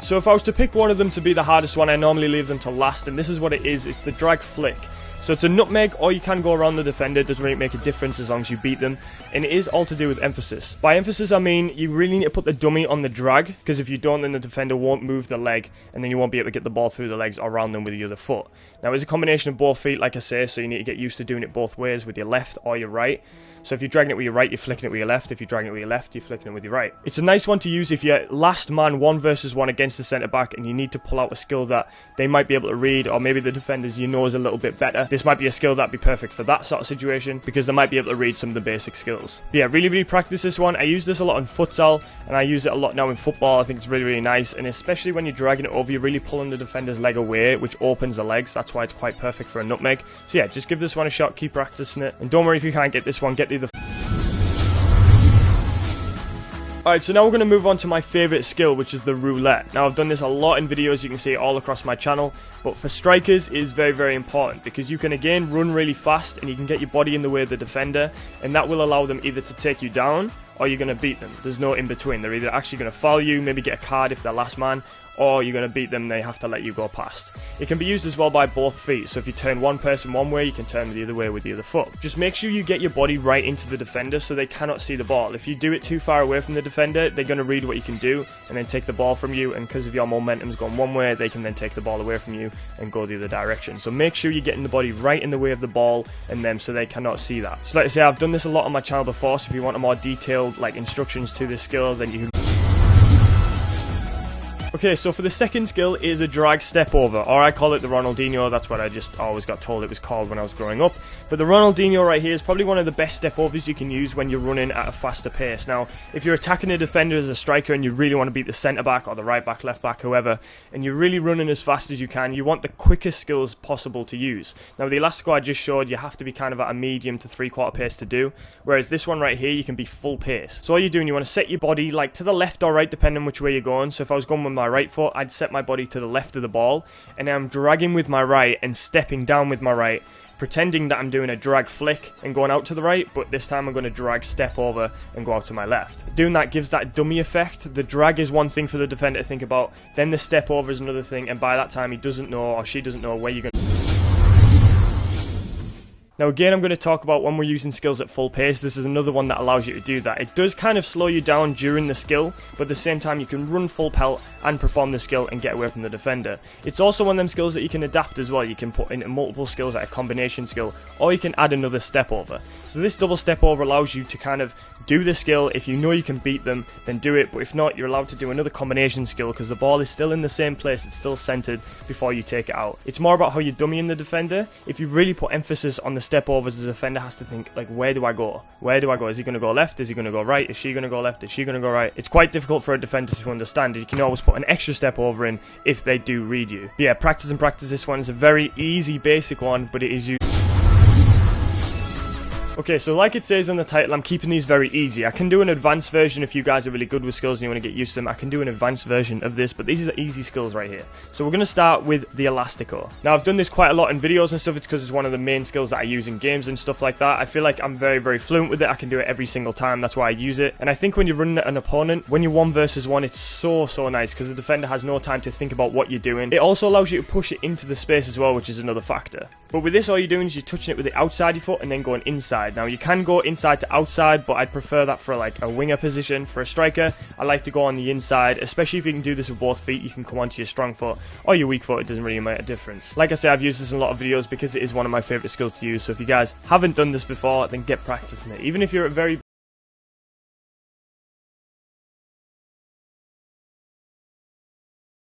So if I was to pick one of them to be the hardest one, I normally leave them to last, and this is what it is. It's the drag flick. So it's a nutmeg, or you can go around the defender. It doesn't really make a difference as long as you beat them. And it is all to do with emphasis. By emphasis, I mean you really need to put the dummy on the drag, because if you don't, then the defender won't move the leg, and then you won't be able to get the ball through the legs or around them with the other foot. Now, it's a combination of both feet, like I say, so you need to get used to doing it both ways, with your left or your right. So if you're dragging it with your right, you're flicking it with your left. If you're dragging it with your left, you're flicking it with your right. It's a nice one to use if you're last man 1 versus 1 against the centre back and you need to pull out a skill that they might be able to read, or maybe the defenders you know is a little bit better. This might be a skill that'd be perfect for that sort of situation because they might be able to read some of the basic skills. But yeah, really practice this one. I use this a lot in futsal and I use it a lot now in football. I think it's really nice, and especially when you're dragging it over, you're really pulling the defender's leg away, which opens the legs. That's why it's quite perfect for a nutmeg. So yeah, just give this one a shot, keep practicing it, and don't worry if you can't get this one, get the other. Alright, so now we're going to move on to my favourite skill, which is the roulette. Now, I've done this a lot in videos, you can see it all across my channel, but for strikers it is very important, because you can again run really fast and you can get your body in the way of the defender, and that will allow them either to take you down or you're going to beat them. There's no in between. They're either actually going to foul you, maybe get a card if they're last man, or you're going to beat them, they have to let you go past. It can be used as well by both feet, so if you turn one person one way, you can turn the other way with the other foot. Just make sure you get your body right into the defender so they cannot see the ball. If you do it too far away from the defender, they're going to read what you can do and then take the ball from you, and because of your momentum's going one way, they can then take the ball away from you and go the other direction. So make sure you're getting the body right in the way of the ball and them so they cannot see that. So like I say, I've done this a lot on my channel before, so if you want a more detailed instructions to this skill, then you can. Okay, so for the second skill is a drag step over, or I call it the Ronaldinho. That's what I just always got told it was called when I was growing up. But the Ronaldinho right here is probably one of the best step overs you can use when you're running at a faster pace. Now, if you're attacking a defender as a striker and you really want to beat the centre back or the right back, left back, whoever, and you're really running as fast as you can, you want the quickest skills possible to use. Now, the elastico I just showed, you have to be kind of at a medium to 3/4 pace to do, whereas this one right here, you can be full pace. So all you're doing, you want to set your body to the left or right, depending which way you're going. So if I was going with my right foot, I'd set my body to the left of the ball, and I'm dragging with my right and stepping down with my right, pretending that I'm doing a drag flick and going out to the right, but this time I'm going to drag step over and go out to my left. Doing that gives that dummy effect. The drag is one thing for the defender to think about, then the step over is another thing, and by that time he doesn't know or she doesn't know where you're going to. Now again, I'm going to talk about when we're using skills at full pace. This is another one that allows you to do that. It does kind of slow you down during the skill, but at the same time you can run full pelt and perform the skill and get away from the defender. It's also one of them skills that you can adapt as well. You can put in multiple skills, like a combination skill, or you can add another step over. So this double step over allows you to kind of do the skill. If you know you can beat them, then do it, but if not, you're allowed to do another combination skill because the ball is still in the same place, it's still centered before you take it out. It's more about how you're dummying the defender. If you really put emphasis on the step overs, the defender has to think, where do I go? Where do I go? Is he going to go left? Is he going to go right? Is she going to go left? Is she going to go right? It's quite difficult for a defender to understand. You can always put an extra step over in if they do read you. But yeah, practice and practice this one. It's a very easy, basic one, but it is used. Okay, so like it says in the title, I'm keeping these very easy. I can do an advanced version if you guys are really good with skills and you want to get used to them. I can do an advanced version of this, but these are easy skills right here. So we're going to start with the elastico. Now, I've done this quite a lot in videos and stuff. It's because it's one of the main skills that I use in games and stuff like that. I feel like I'm very fluent with it. I can do it every single time. That's why I use it. And I think when you're running at an opponent, when you're 1 versus 1, it's so nice because the defender has no time to think about what you're doing. It also allows you to push it into the space as well, which is another factor. But with this, all you're doing is you're touching it with the outside of your foot and then going inside. Now, you can go inside to outside, but I'd prefer that for a winger position. For a striker, I like to go on the inside, especially if you can do this with both feet. You can come onto your strong foot or your weak foot. It doesn't really make a difference. Like I say, I've used this in a lot of videos because it is one of my favorite skills to use. So if you guys haven't done this before, then get practicing it. Even if you're at very